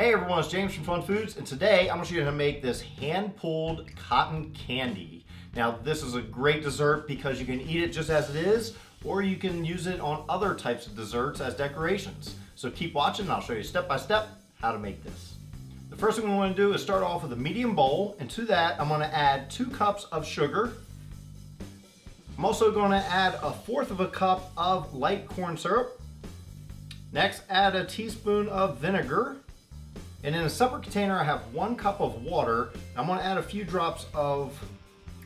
Hey everyone, it's James from FunFoods, and today I'm going to show you how to make this hand-pulled cotton candy. Now this is a great dessert because you can eat it just as it is, or you can use it on other types of desserts as decorations. So keep watching and I'll show you step by step how to make this. The first thing we want to do is start off with a medium bowl, and to that I'm going to add 2 cups of sugar. I'm also going to add 1/4 cup of light corn syrup. Next, add a teaspoon of vinegar. And in a separate container, I have 1 cup of water. I'm going to add a few drops of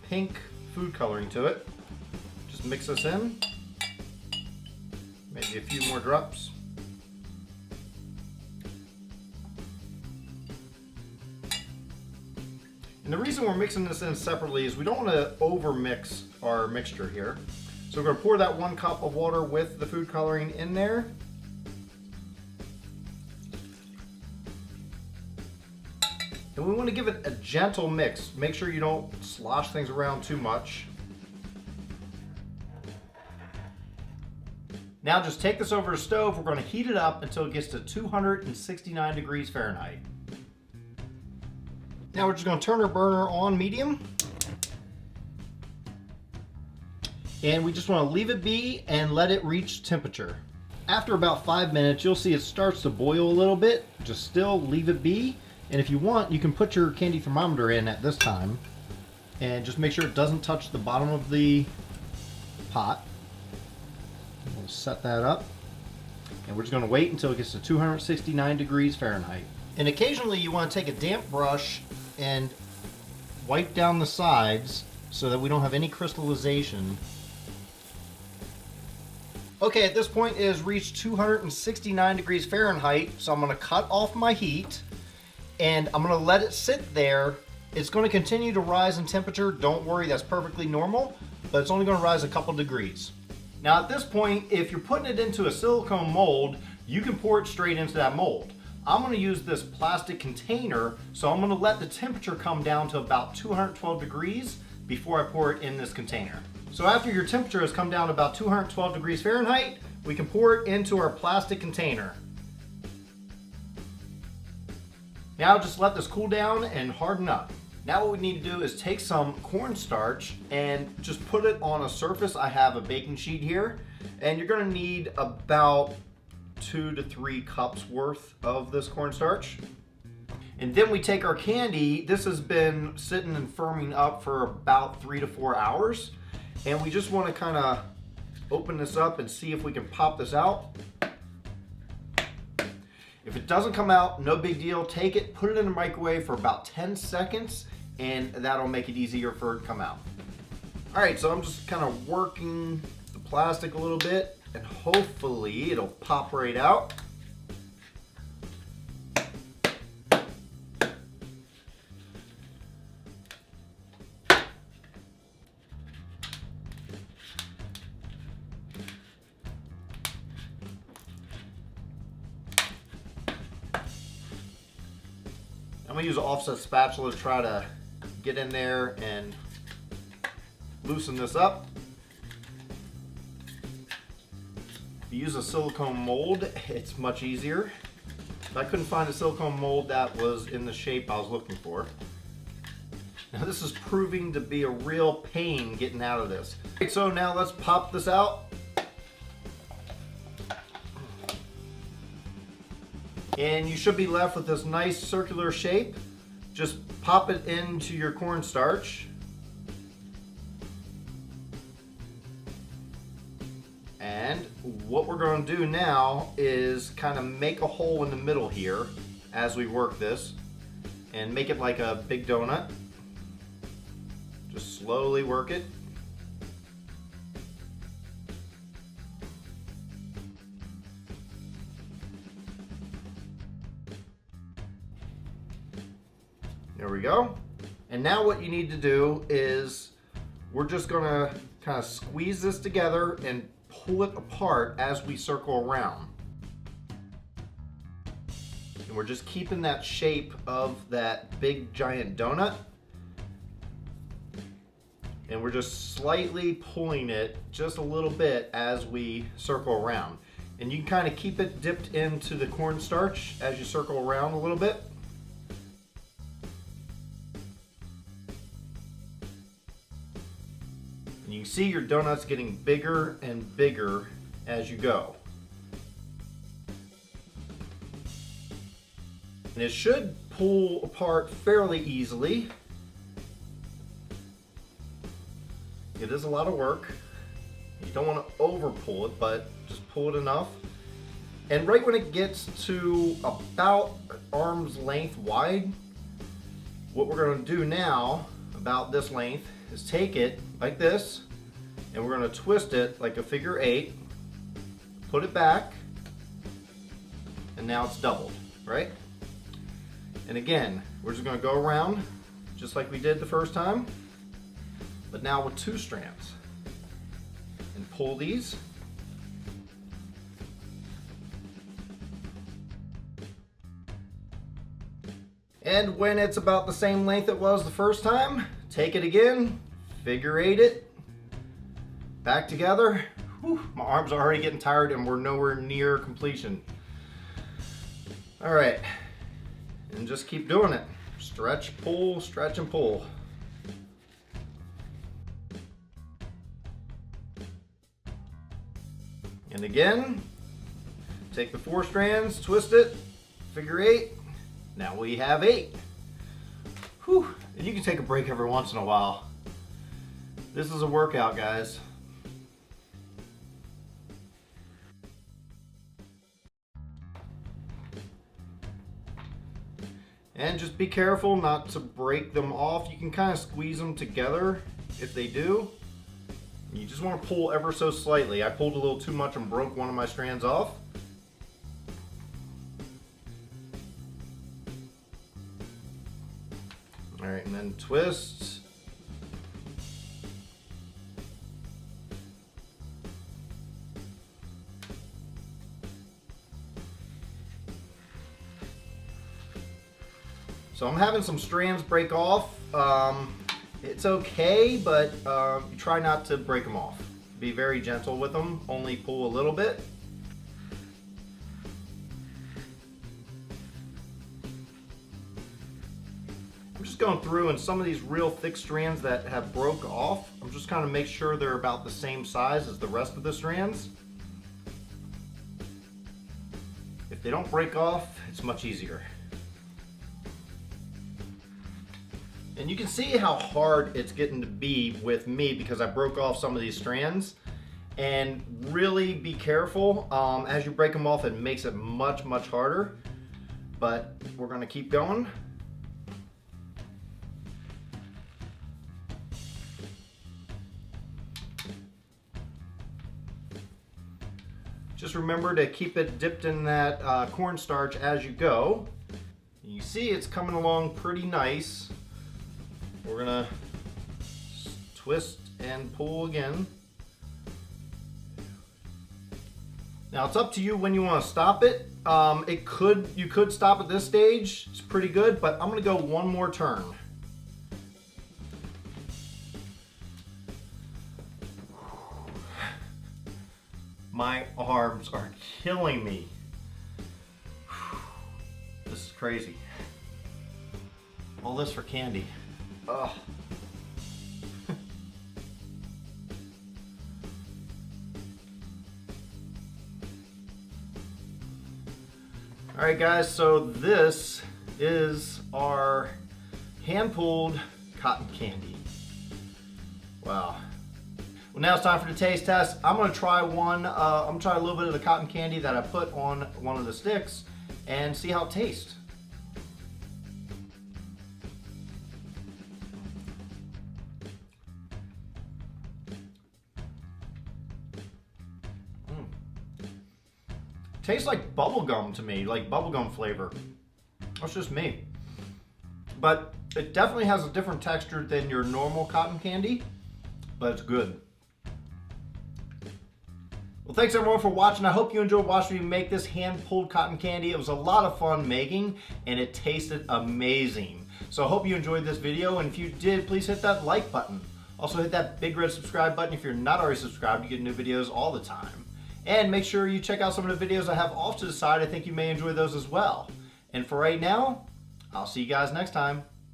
pink food coloring to it. Just mix this in. Maybe a few more drops. And the reason we're mixing this in separately is we don't want to over mix our mixture here. So we're going to pour that 1 cup of water with the food coloring in there. And we want to give it a gentle mix. Make sure you don't slosh things around too much. Now just take this over to the stove. We're going to heat it up until it gets to 269 degrees Fahrenheit. Now we're just going to turn our burner on medium. And we just want to leave it be and let it reach temperature. After about 5 minutes, you'll see it starts to boil a little bit. Just still leave it be. And if you want, you can put your candy thermometer in at this time and just make sure it doesn't touch the bottom of the pot. We'll set that up. And we're just going to wait until it gets to 269 degrees Fahrenheit. And occasionally you want to take a damp brush and wipe down the sides so that we don't have any crystallization. Okay, at this point it has reached 269 degrees Fahrenheit, so I'm going to cut off my heat. And I'm going to let it sit there. It's going to continue to rise in temperature. Don't worry, that's perfectly normal, but it's only going to rise a couple degrees. Now at this point, if you're putting it into a silicone mold, you can pour it straight into that mold. I'm going to use this plastic container, so I'm going to let the temperature come down to about 212 degrees before I pour it in this container. So after your temperature has come down to about 212 degrees Fahrenheit, we can pour it into our plastic container. Now just let this cool down and harden up. Now what we need to do is take some cornstarch and just put it on a surface. I have a baking sheet here, and you're going to need about 2 to 3 cups worth of this cornstarch. And then we take our candy. This has been sitting and firming up for about 3 to 4 hours, and we just want to kind of open this up and see if we can pop this out. If it doesn't come out, no big deal. Take it, put it in the microwave for about 10 seconds, and that'll make it easier for it to come out. All right, so I'm just kind of working the plastic a little bit, and hopefully it'll pop right out. I'm going to use an offset spatula to try to get in there and loosen this up. If you use a silicone mold, it's much easier. But I couldn't find a silicone mold that was in the shape I was looking for. Now this is proving to be a real pain getting out of this. Okay, so now let's pop this out. And you should be left with this nice circular shape. Just pop it into your cornstarch. And what we're going to do now is kind of make a hole in the middle here as we work this and make it like a big donut. Just slowly work it. There we go. And now what you need to do is we're just going to kind of squeeze this together and pull it apart as we circle around. And we're just keeping that shape of that big giant donut. and we're just slightly pulling it just a little bit as we circle around. And you can kind of keep it dipped into the cornstarch as you circle around a little bit. And you can see your donuts getting bigger and bigger as you go. And it should pull apart fairly easily. It is a lot of work. You don't want to over pull it, but just pull it enough. And right when it gets to about arm's length wide, what we're going to do now, about this length, is take it like this, and we're going to twist it like a figure 8, put it back, and now it's doubled, right? And again, we're just going to go around just like we did the first time, but now with 2 strands. And pull these. And when it's about the same length it was the first time, take it again, figure 8 it, back together. Whew, my arms are already getting tired and we're nowhere near completion. All right, and just keep doing it. Stretch, pull, stretch, and pull. And again, take the 4 strands, twist it, figure 8. Now we have 8. Whew. And you can take a break every once in a while. This is a workout, guys. And just be careful not to break them off. You can kind of squeeze them together if they do. You just want to pull ever so slightly. I pulled a little too much and broke one of my strands off. All right, and then twist. So I'm having some strands break off. It's okay, but you try not to break them off. Be very gentle with them, only pull a little bit. I'm just going through, and some of these real thick strands that have broke off, I'm just kind of make sure they're about the same size as the rest of the strands. If they don't break off, it's much easier. And you can see how hard it's getting to be with me because I broke off some of these strands. And really be careful. As you break them off, it makes it much, much harder. But we're gonna keep going. Just remember to keep it dipped in that cornstarch as you go. You see it's coming along pretty nice. We're gonna twist and pull again. Now it's up to you when you want to stop it. You could stop at this stage. It's pretty good, but I'm gonna go one more turn. My arms are killing me. This is crazy. All this for candy. Ugh. All right, guys, so this is our hand-pulled cotton candy. Wow. Well, now it's time for the taste test. I'm gonna try one. I'm gonna try a little bit of the cotton candy that I put on one of the sticks and see how it tastes. Tastes like bubblegum to me, like bubblegum flavor. That's just me. But it definitely has a different texture than your normal cotton candy, but it's good. Well, thanks everyone for watching. I hope you enjoyed watching me make this hand-pulled cotton candy. It was a lot of fun making, and it tasted amazing. So I hope you enjoyed this video, and if you did, please hit that like button. Also hit that big red subscribe button if you're not already subscribed. You get new videos all the time. And make sure you check out some of the videos I have off to the side. I think you may enjoy those as well. And for right now, I'll see you guys next time.